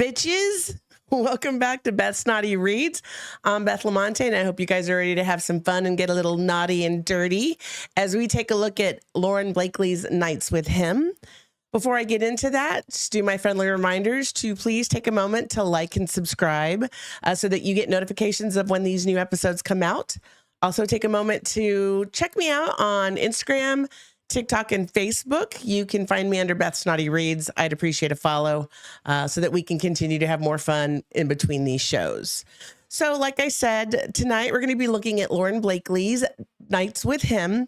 bitches? Welcome back to Beth's Naughty Reads. I'm Beth LaMontagne, and I hope you guys are ready to have some fun and get a little naughty and dirty as we take a look at Lauren Blakely's Nights with Him. Before I get into that, just do my friendly reminders to please take a moment to like and subscribe so that you get notifications of when these new episodes come out. Also, take a moment to check me out on Instagram, TikTok, and Facebook. You can find me under Beth's Naughty Reads. I'd appreciate a follow so that we can continue to have more fun in between these shows. So like I said, tonight we're going to be looking at Lauren Blakely's Nights with Him.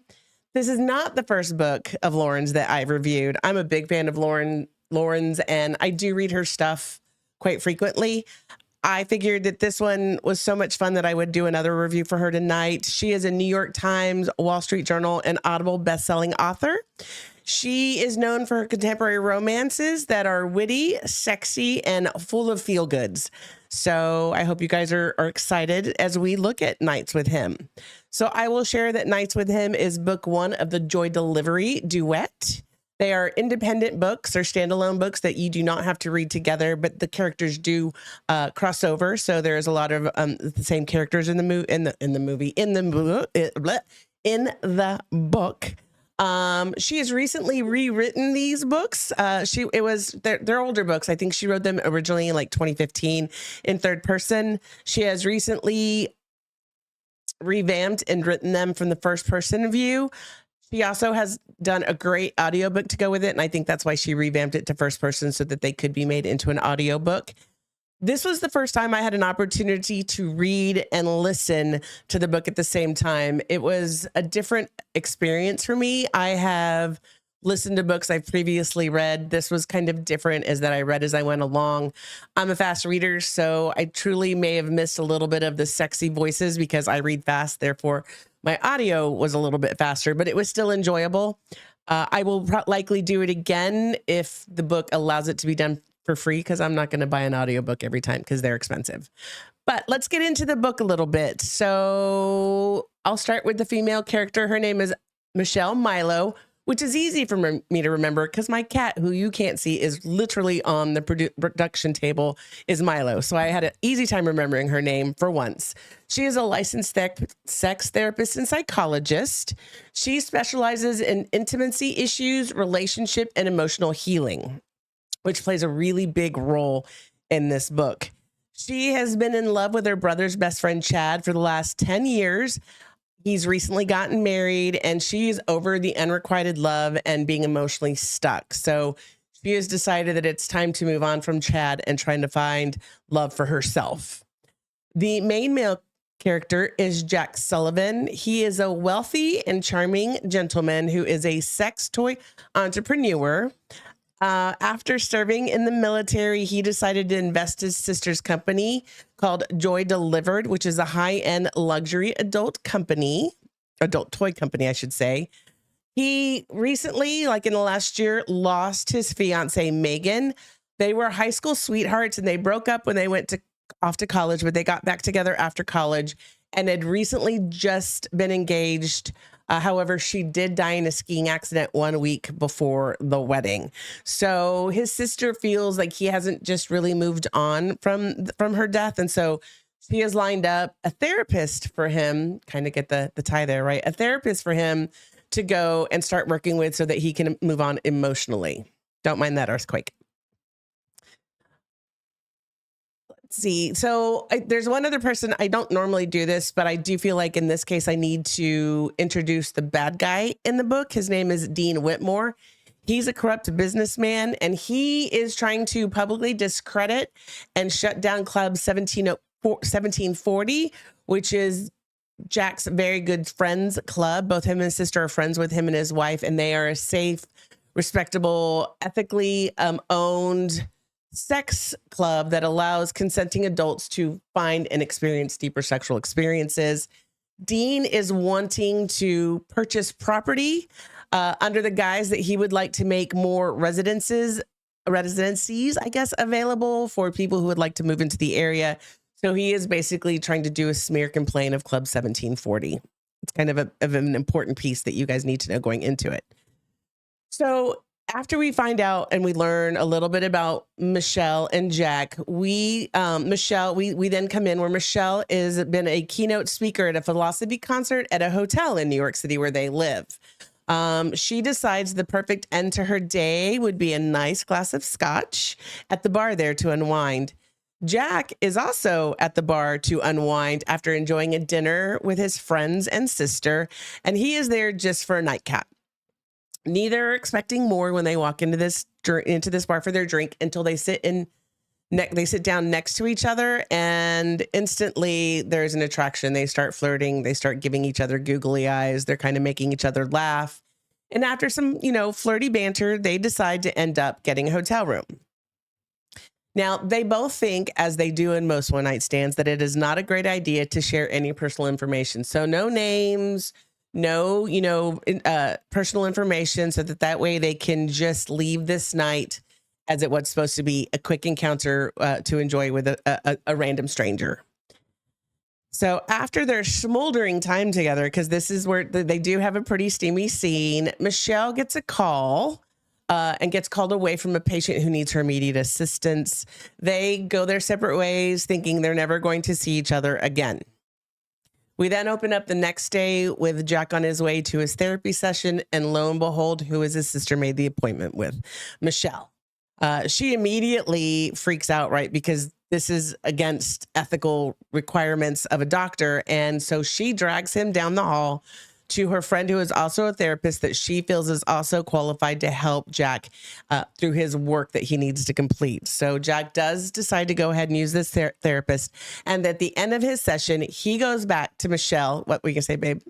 This is not the first book of Lauren's that I've reviewed. I'm a big fan of Lauren's, and I do read her stuff quite frequently. I figured that this one was so much fun that I would do another review for her tonight. She is a New York Times, Wall Street Journal, and Audible bestselling author. She is known for her contemporary romances that are witty, sexy, and full of feel-goods. So I hope you guys are excited as we look at Nights with Him. So I will share that Nights with Him is book one of the Joy Delivery duet. They are independent books or standalone books that you do not have to read together, but the characters do cross over. So there's a lot of the same characters in the book. She has recently rewritten these books. They're older books. I think she wrote them originally in like 2015 in third person. She has recently revamped and written them from the first person view. She also has done a great audiobook to go with it, and I think that's why she revamped it to first person so that they could be made into an audiobook. This was the first time I had an opportunity to read and listen to the book at the same time. It was a different experience for me. I have listened to books I've previously read. This was kind of different as that I read as I went along. I'm a fast reader, so I truly may have missed a little bit of the sexy voices because I read fast. Therefore, my audio was a little bit faster, but it was still enjoyable. I will likely do it again if the book allows it to be done for free, because I'm not going to buy an audiobook every time because they're expensive. But let's get into the book a little bit. So I'll start with the female character. Her name is Michelle Milo, which is easy for me to remember because my cat, who you can't see, is literally on the production table, is Milo. So I had an easy time remembering her name for once. She is a licensed sex therapist and psychologist. She specializes in intimacy issues, relationship, and emotional healing, which plays a really big role in this book. She has been in love with her brother's best friend, Chad, for the last 10 years. He's recently gotten married, and she's over the unrequited love and being emotionally stuck. So she has decided that it's time to move on from Chad and trying to find love for herself. The main male character is Jack Sullivan. He is a wealthy and charming gentleman who is a sex toy entrepreneur. After serving in the military, he decided to invest his sister's company called Joy Delivered, which is a high-end luxury adult toy company, I should say. He recently, like in the last year, lost his fiance, Megan. They were high school sweethearts, and they broke up when they went off to college, but they got back together after college and had recently just been engaged. However, she did die in a skiing accident 1 week before the wedding. So his sister feels like he hasn't just really moved on from her death. And so she has lined up a therapist for him, kind of get the tie there, right? A therapist for him to go and start working with so that he can move on emotionally. Don't mind that earthquake. See, so there's one other person. I don't normally do this, but I do feel like in this case, I need to introduce the bad guy in the book. His name is Dean Whitmore. He's a corrupt businessman, and he is trying to publicly discredit and shut down Club 1740, which is Jack's very good friends club. Both him and his sister are friends with him and his wife, and they are a safe, respectable, ethically owned sex club that allows consenting adults to find and experience deeper sexual experiences. Dean is wanting to purchase property under the guise that he would like to make more residencies, I guess, available for people who would like to move into the area. So he is basically trying to do a smear campaign of Club 1740. It's kind of an important piece that you guys need to know going into it. So after we find out and we learn a little bit about Michelle and Jack, we then come in where Michelle has been a keynote speaker at a philosophy concert at a hotel in New York City where they live. She decides the perfect end to her day would be a nice glass of scotch at the bar there to unwind. Jack is also at the bar to unwind after enjoying a dinner with his friends and sister, and he is there just for a nightcap. Neither are expecting more when they walk into this bar for their drink until they sit down next to each other, and instantly there's an attraction. They start flirting. They start giving each other googly eyes. They're kind of making each other laugh. And after some, flirty banter, they decide to end up getting a hotel room. Now, they both think, as they do in most one-night stands, that it is not a great idea to share any personal information. So no names, no, personal information, so that way they can just leave this night as it was supposed to be a quick encounter to enjoy with a random stranger. So after their smoldering time together, because this is where they do have a pretty steamy scene, Michelle gets a call and gets called away from a patient who needs her immediate assistance. They go their separate ways, thinking they're never going to see each other again. We then open up the next day with Jack on his way to his therapy session, and lo and behold, who is his sister made the appointment with? Michelle. She immediately freaks out, right? Because this is against ethical requirements of a doctor. And so she drags him down the hall to her friend, who is also a therapist that she feels is also qualified to help Jack through his work that he needs to complete. So Jack does decide to go ahead and use this therapist. And at the end of his session, he goes back to Michelle. What were you gonna say, babe?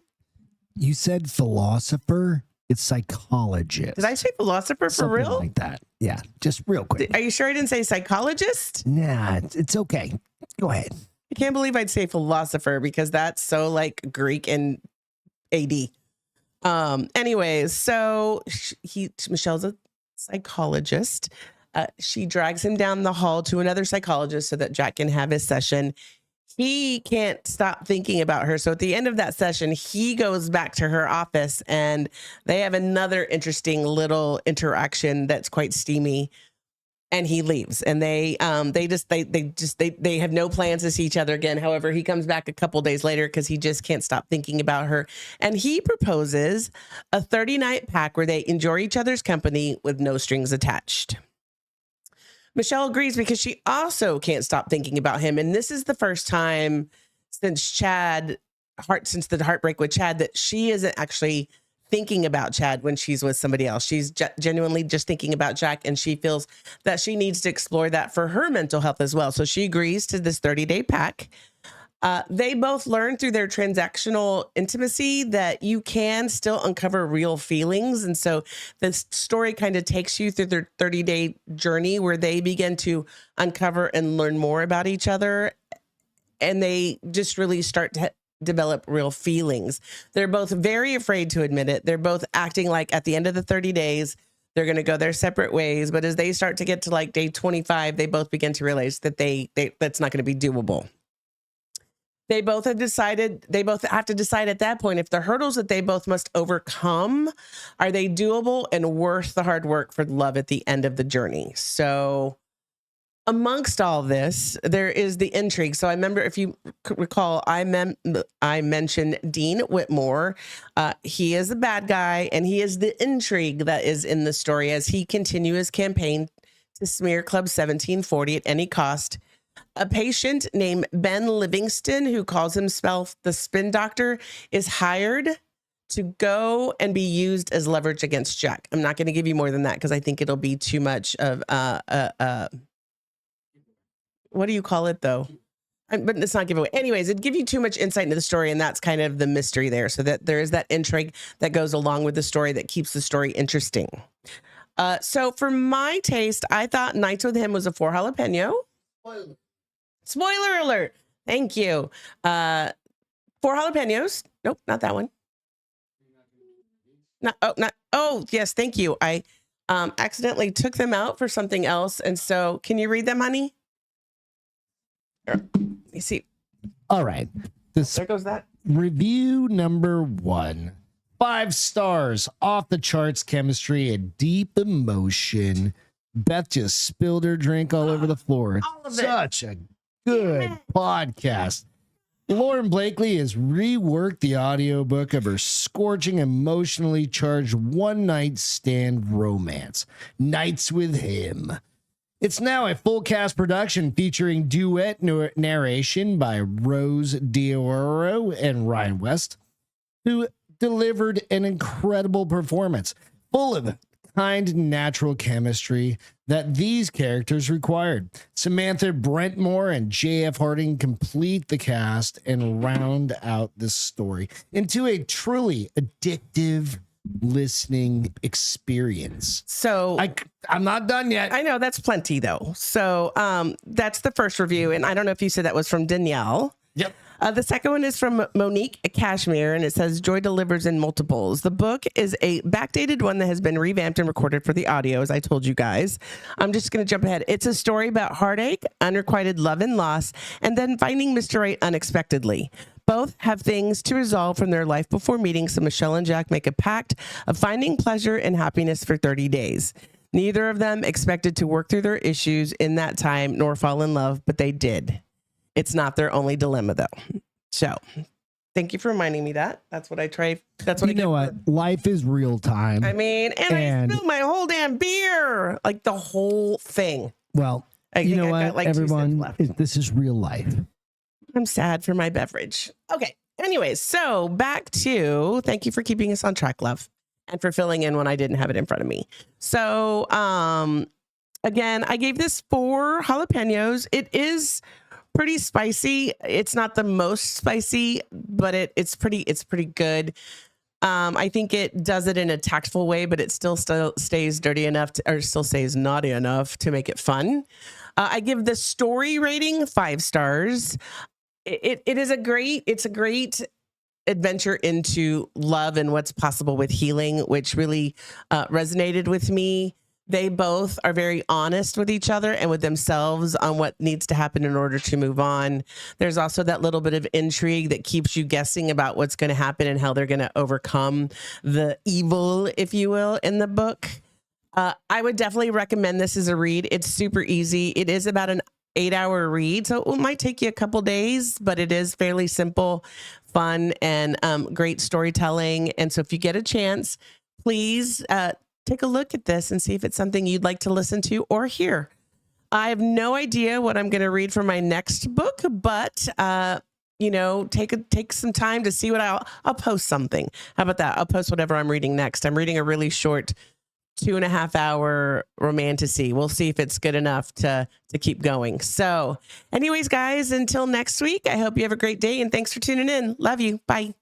You said philosopher. It's psychologist. Did I say philosopher for Something real? like that. Yeah, just real quick. Are you sure I didn't say psychologist? Nah, it's okay. Go ahead. I can't believe I'd say philosopher, because that's so like Greek and AD. Anyways, so Michelle's a psychologist. She drags him down the hall to another psychologist so that Jack can have his session. He can't stop thinking about her. So at the end of that session, he goes back to her office and they have another interesting little interaction that's quite steamy. And he leaves, and they have no plans to see each other again. However, he comes back a couple days later because he just can't stop thinking about her. And he proposes a 30-night pack where they enjoy each other's company with no strings attached. Michelle agrees because she also can't stop thinking about him. And this is the first time since the heartbreak with Chad that she isn't actually thinking about Chad when she's with somebody else. She's genuinely just thinking about Jack, and she feels that she needs to explore that for her mental health as well. So she agrees to this 30-day pack. They both learn through their transactional intimacy that you can still uncover real feelings. And so this story kind of takes you through their 30-day journey where they begin to uncover and learn more about each other. And they just really start to develop real feelings. They're both very afraid to admit it. They're both acting like at the end of the 30 days, they're going to go their separate ways. But as they start to get to like day 25, they both begin to realize that that's not going to be doable. They both have to decide at that point if the hurdles that they both must overcome, are they doable and worth the hard work for love at the end of the journey? So amongst all this, there is the intrigue. So I remember, if you recall, I mentioned Dean Whitmore. He is a bad guy, and he is the intrigue that is in the story as he continues his campaign to smear Club 1740 at any cost. A patient named Ben Livingston, who calls himself the Spin Doctor, is hired to go and be used as leverage against Jack. I'm not going to give you more than that because I think it'll be too much of what do you call it though? But it's not giveaway. Anyways, it'd give you too much insight into the story, and that's kind of the mystery there. So that there is that intrigue that goes along with the story that keeps the story interesting. So for my taste, I thought Nights with Him was a 4 jalapeno. Spoiler alert. Thank you. 4 jalapenos. Nope, not that one. Yes, thank you. I accidentally took them out for something else. And so can you read them, honey? Let me see. All right. There goes that. Review number 1. 5 stars, off the charts chemistry and deep emotion. Beth just spilled her drink all over the floor. All of it. Such a good podcast. Lauren Blakely has reworked the audiobook of her scorching, emotionally charged one-night stand romance, Nights with Him. It's now a full cast production featuring duet narration by Rose Dioro and Ryan West, who delivered an incredible performance full of kind, natural chemistry that these characters required. Samantha Brentmore and J.F. Harding complete the cast and round out the story into a truly addictive listening experience. So I'm not done yet. I know that's plenty though. So that's the first review. And I don't know if you said that was from Danielle. Yep. The second one is from Monique Cashmere, and it says, Joy delivers in multiples. The book is a backdated one that has been revamped and recorded for the audio, as I told you guys. I'm just going to jump ahead. It's a story about heartache, unrequited love and loss, and then finding Mr. Right unexpectedly. Both have things to resolve from their life before meeting, so Michelle and Jack make a pact of finding pleasure and happiness for 30 days. Neither of them expected to work through their issues in that time nor fall in love, but they did. It's not their only dilemma, though. So thank you for reminding me that. That's what I try. That's what you know what? Life is real time. I mean, and I spilled my whole damn beer, like the whole thing. Well, you know what, like everyone, this is real life. I'm sad for my beverage. Okay. Anyways, so back to thank you for keeping us on track, love, and for filling in when I didn't have it in front of me. So again, I gave this 4 jalapenos. It is pretty spicy. It's not the most spicy, but it's pretty good. I think it does it in a tactful way, but it still stays dirty enough or still stays naughty enough to make it fun. I give the story rating 5 stars. It's a great adventure into love and what's possible with healing, which really resonated with me. They both are very honest with each other and with themselves on what needs to happen in order to move on. There's also that little bit of intrigue that keeps you guessing about what's going to happen and how they're going to overcome the evil, if you will, in the book. I would definitely recommend this as a read. It's super easy. It is about an 8-hour read, so it might take you a couple days, but it is fairly simple, fun, and great storytelling. And so if you get a chance, please take a look at this and see if it's something you'd like to listen to or hear. I have no idea what I'm going to read for my next book, but take some time to see what I'll post something. How about that? I'll post whatever I'm reading next. I'm reading a really short 2.5-hour romantasy. We'll see if it's good enough to keep going. So anyways, guys, until next week, I hope you have a great day and thanks for tuning in. Love you. Bye.